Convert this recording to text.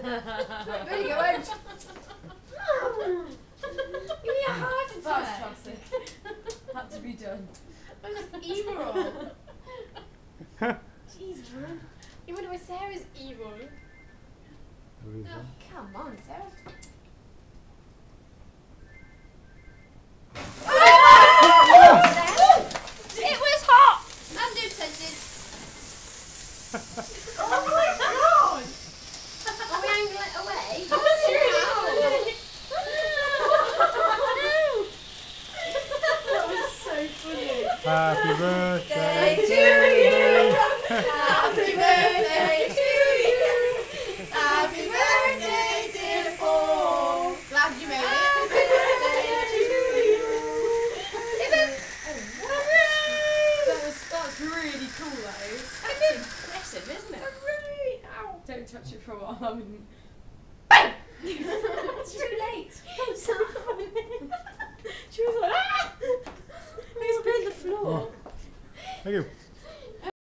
Really, go out. Give me a heart attack. That's classic. Had to be done. I'm just evil. Jeez, man. You wonder why Sarah's evil. Oh, come on, Sarah. It was hot! I'm tempted. Oh my god! Are we angling it away? That was so funny. Happy birthday to you. Happy birthday to you! Happy birthday, dear Paul! Glad you made it. Happy birthday to you! That's really cool though. That's impressive, isn't it? Don't touch it for a while, I wouldn't. It's too late. I'm sorry.